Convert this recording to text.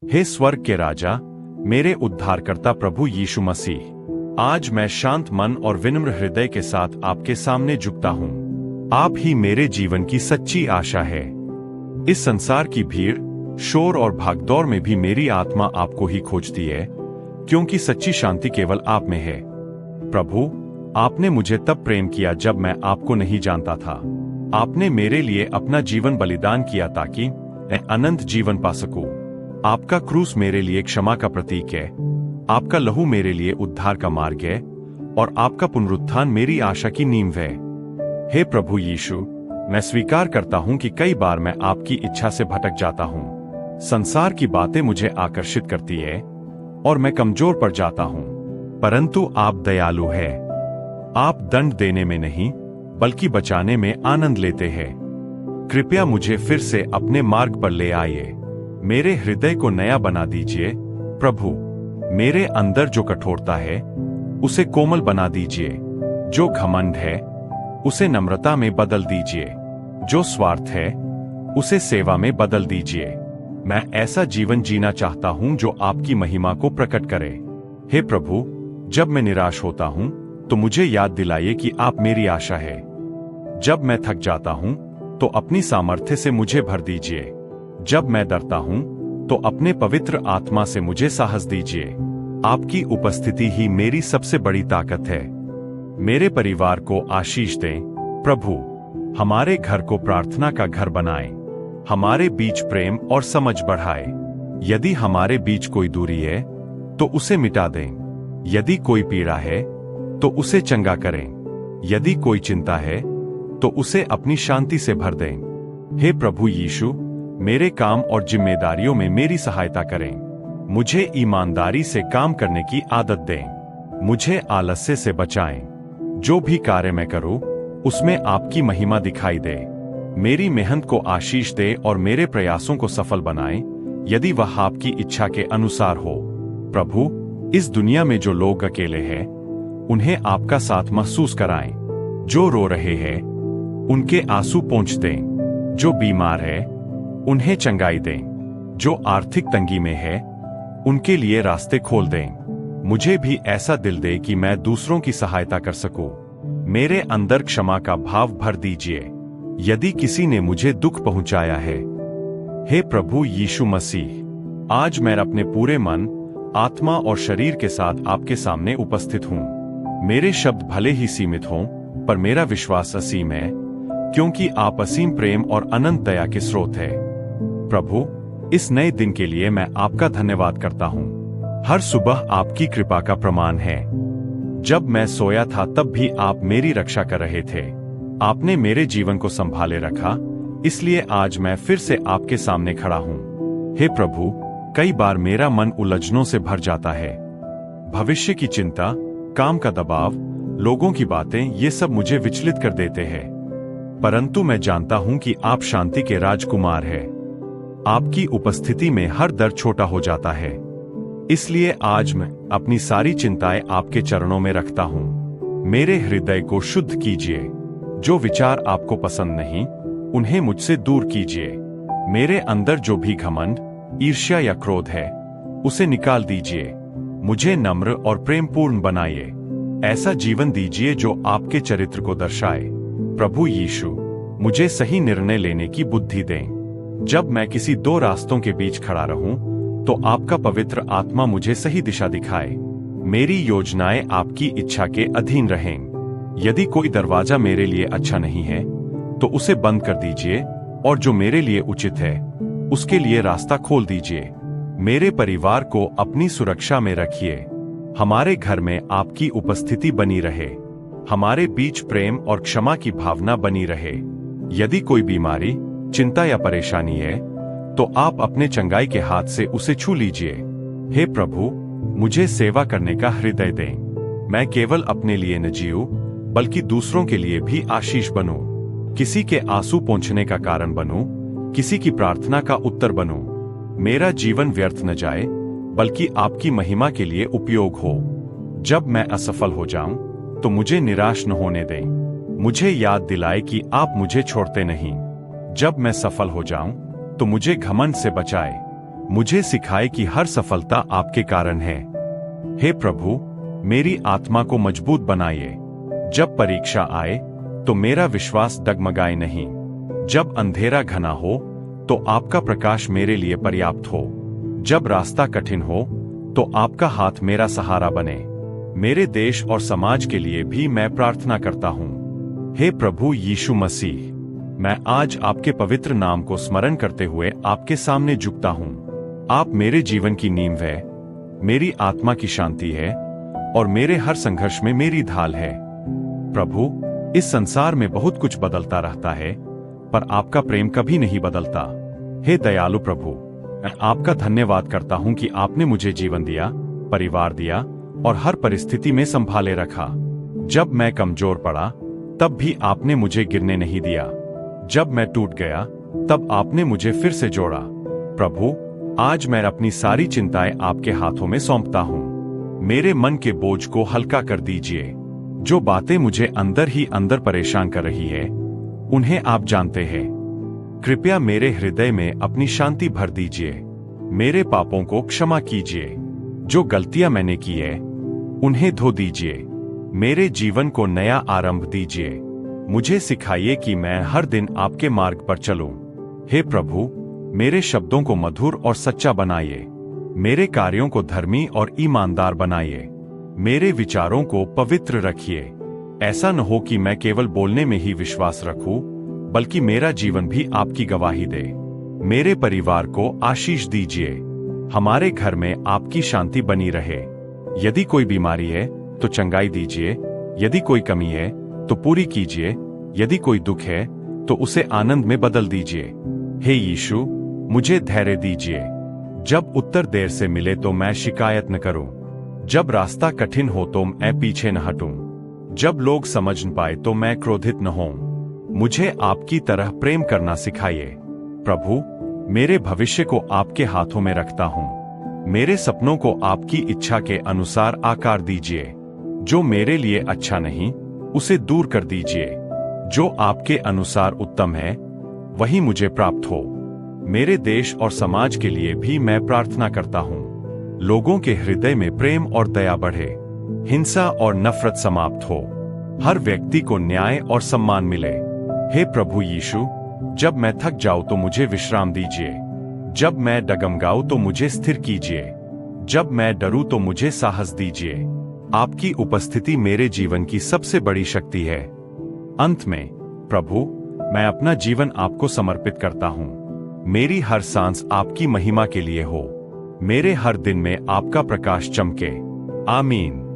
हे स्वर्ग के राजा, मेरे उद्धारकर्ता प्रभु यीशु मसीह, आज मैं शांत मन और विनम्र हृदय के साथ आपके सामने झुकता हूँ। आप ही मेरे जीवन की सच्ची आशा है। इस संसार की भीड़, शोर और भागदौड़ में भी मेरी आत्मा आपको ही खोजती है, क्योंकि सच्ची शांति केवल आप में है। प्रभु, आपने मुझे तब प्रेम किया जब मैं आपको नहीं जानता था। आपने मेरे लिए अपना जीवन बलिदान किया ताकि मैं अनंत जीवन पा सकूं। आपका क्रूस मेरे लिए क्षमा का प्रतीक है, आपका लहू मेरे लिए उद्धार का मार्ग है और आपका पुनरुत्थान मेरी आशा की नींव है। हे प्रभु यीशु, मैं स्वीकार करता हूं कि कई बार मैं आपकी इच्छा से भटक जाता हूं। संसार की बातें मुझे आकर्षित करती है और मैं कमजोर पड़ जाता हूं, परंतु आप दयालु हैं। आप दंड देने में नहीं, बल्कि बचाने में आनंद लेते हैं। कृपया मुझे फिर से अपने मार्ग पर ले आइए। मेरे हृदय को नया बना दीजिए प्रभु। मेरे अंदर जो कठोरता है उसे कोमल बना दीजिए। जो घमंड है उसे नम्रता में बदल दीजिए। जो स्वार्थ है उसे सेवा में बदल दीजिए। मैं ऐसा जीवन जीना चाहता हूं जो आपकी महिमा को प्रकट करे। हे प्रभु, जब मैं निराश होता हूं तो मुझे याद दिलाइए कि आप मेरी आशा है। जब मैं थक जाता हूं तो अपनी सामर्थ्य से मुझे भर दीजिए। जब मैं डरता हूं तो अपने पवित्र आत्मा से मुझे साहस दीजिए। आपकी उपस्थिति ही मेरी सबसे बड़ी ताकत है। मेरे परिवार को आशीष दें प्रभु। हमारे घर को प्रार्थना का घर बनाएं। हमारे बीच प्रेम और समझ बढ़ाएं। यदि हमारे बीच कोई दूरी है तो उसे मिटा दें। यदि कोई पीड़ा है तो उसे चंगा करें। यदि कोई चिंता है तो उसे अपनी शांति से भर दें। हे प्रभु यीशु, मेरे काम और जिम्मेदारियों में मेरी सहायता करें। मुझे ईमानदारी से काम करने की आदत दें। मुझे आलस्य से बचाएं। जो भी कार्य मैं करूं, उसमें आपकी महिमा दिखाई दे। मेरी मेहनत को आशीष दे और मेरे प्रयासों को सफल बनाएं, यदि वह आपकी इच्छा के अनुसार हो। प्रभु, इस दुनिया में जो लोग अकेले हैं, उन्हें आपका साथ महसूस कराएं। जो रो रहे हैं, उनके आंसू पोंछ दें। जो बीमार है, उन्हें चंगाई दें। जो आर्थिक तंगी में है, उनके लिए रास्ते खोल दें। मुझे भी ऐसा दिल दे कि मैं दूसरों की सहायता कर सकूं। मेरे अंदर क्षमा का भाव भर दीजिए, यदि किसी ने मुझे दुख पहुंचाया है। हे प्रभु यीशु मसीह, आज मैं अपने पूरे मन, आत्मा और शरीर के साथ आपके सामने उपस्थित हूं। मेरे शब्द भले ही सीमित हों, पर मेरा विश्वास असीम है, क्योंकि आप असीम प्रेम और अनंत दया के स्रोत हैं। प्रभु, इस नए दिन के लिए मैं आपका धन्यवाद करता हूं। हर सुबह आपकी कृपा का प्रमाण है। जब मैं सोया था तब भी आप मेरी रक्षा कर रहे थे। आपने मेरे जीवन को संभाले रखा, इसलिए आज मैं फिर से आपके सामने खड़ा हूं। हे प्रभु, कई बार मेरा मन उलझनों से भर जाता है। भविष्य की चिंता, काम का दबाव, लोगों की बातें, ये सब मुझे विचलित कर देते हैं। परंतु मैं जानता हूं कि आप शांति के राजकुमार हैं। आपकी उपस्थिति में हर दर्द छोटा हो जाता है। इसलिए आज मैं अपनी सारी चिंताएं आपके चरणों में रखता हूं। मेरे हृदय को शुद्ध कीजिए। जो विचार आपको पसंद नहीं, उन्हें मुझसे दूर कीजिए। मेरे अंदर जो भी घमंड, ईर्ष्या या क्रोध है, उसे निकाल दीजिए। मुझे नम्र और प्रेमपूर्ण बनाइए। ऐसा जीवन दीजिए जो आपके चरित्र को दर्शाए। प्रभु यीशु, मुझे सही निर्णय लेने की बुद्धि दें। जब मैं किसी दो रास्तों के बीच खड़ा रहूं, तो आपका पवित्र आत्मा मुझे सही दिशा दिखाए। मेरी योजनाएं आपकी इच्छा के अधीन रहें। यदि कोई दरवाजा मेरे लिए अच्छा नहीं है, तो उसे बंद कर दीजिए और जो मेरे लिए उचित है, उसके लिए रास्ता खोल दीजिए। मेरे परिवार को अपनी सुरक्षा में रखिए। हमारे घर में आपकी उपस्थिति बनी रहे। हमारे बीच प्रेम और क्षमा की भावना बनी रहे। यदि कोई बीमारी, चिंता या परेशानी है, तो आप अपने चंगाई के हाथ से उसे छू लीजिए। हे प्रभु, मुझे सेवा करने का हृदय दें। मैं केवल अपने लिए न जीऊं, बल्कि दूसरों के लिए भी आशीष बनूं। किसी के आंसू पोंछने का कारण बनूं, किसी की प्रार्थना का उत्तर बनूं। मेरा जीवन व्यर्थ न जाए, बल्कि आपकी महिमा के लिए उपयोग हो। जब मैं असफल हो जाऊं, तो मुझे निराश न होने दें। मुझे याद दिलाए कि आप मुझे छोड़ते नहीं। जब मैं सफल हो जाऊं, तो मुझे घमंड से बचाए। मुझे सिखाए कि हर सफलता आपके कारण है। हे प्रभु, मेरी आत्मा को मजबूत बनाइए। जब परीक्षा आए तो मेरा विश्वास डगमगाए नहीं। जब अंधेरा घना हो तो आपका प्रकाश मेरे लिए पर्याप्त हो। जब रास्ता कठिन हो तो आपका हाथ मेरा सहारा बने। मेरे देश और समाज के लिए भी मैं प्रार्थना करता हूँ। हे प्रभु यीशु मसीह, मैं आज आपके पवित्र नाम को स्मरण करते हुए आपके सामने झुकता हूँ। आप मेरे जीवन की नींव है, मेरी आत्मा की शांति है और मेरे हर संघर्ष में मेरी ढाल है। प्रभु, इस संसार में बहुत कुछ बदलता रहता है, पर आपका प्रेम कभी नहीं बदलता। हे दयालु प्रभु, मैं आपका धन्यवाद करता हूं कि आपने मुझे जीवन दिया, परिवार दिया और हर परिस्थिति में संभाले रखा। जब मैं कमजोर पड़ा तब भी आपने मुझे गिरने नहीं दिया। जब मैं टूट गया तब आपने मुझे फिर से जोड़ा। प्रभु, आज मैं अपनी सारी चिंताएं आपके हाथों में सौंपता हूं। मेरे मन के बोझ को हल्का कर दीजिए। जो बातें मुझे अंदर ही अंदर परेशान कर रही है, उन्हें आप जानते हैं। कृपया मेरे हृदय में अपनी शांति भर दीजिए। मेरे पापों को क्षमा कीजिए। जो गलतियां मैंने की है, उन्हें धो दीजिए। मेरे जीवन को नया आरंभ दीजिए। मुझे सिखाइए कि मैं हर दिन आपके मार्ग पर चलूं। हे प्रभु, मेरे शब्दों को मधुर और सच्चा बनाइए। मेरे कार्यों को धर्मी और ईमानदार बनाइए। मेरे विचारों को पवित्र रखिए। ऐसा न हो कि मैं केवल बोलने में ही विश्वास रखूं, बल्कि मेरा जीवन भी आपकी गवाही दे। मेरे परिवार को आशीष दीजिए। हमारे घर में आपकी शांति बनी रहे। यदि कोई बीमारी है तो चंगाई दीजिए। यदि कोई कमी है तो पूरी कीजिए। यदि कोई दुख है तो उसे आनंद में बदल दीजिए। हे यीशु, मुझे धैर्य दीजिए। जब उत्तर देर से मिले तो मैं शिकायत न करूं। जब रास्ता कठिन हो तो मैं पीछे न हटूं। जब लोग समझ न पाए तो मैं क्रोधित न होऊं। मुझे आपकी तरह प्रेम करना सिखाइए। प्रभु, मेरे भविष्य को आपके हाथों में रखता हूं। मेरे सपनों को आपकी इच्छा के अनुसार आकार दीजिए। जो मेरे लिए अच्छा नहीं, उसे दूर कर दीजिए। जो आपके अनुसार उत्तम है, वही मुझे प्राप्त हो। मेरे देश और समाज के लिए भी मैं प्रार्थना करता हूं। लोगों के हृदय में प्रेम और दया बढ़े। हिंसा और नफरत समाप्त हो। हर व्यक्ति को न्याय और सम्मान मिले। हे प्रभु यीशु, जब मैं थक जाऊं तो मुझे विश्राम दीजिए। जब मैं डगमगाऊं तो मुझे स्थिर कीजिए। जब मैं डरूं तो मुझे साहस दीजिए। आपकी उपस्थिति मेरे जीवन की सबसे बड़ी शक्ति है। अंत में, प्रभु, मैं अपना जीवन आपको समर्पित करता हूं। मेरी हर सांस आपकी महिमा के लिए हो। मेरे हर दिन में आपका प्रकाश चमके। आमीन।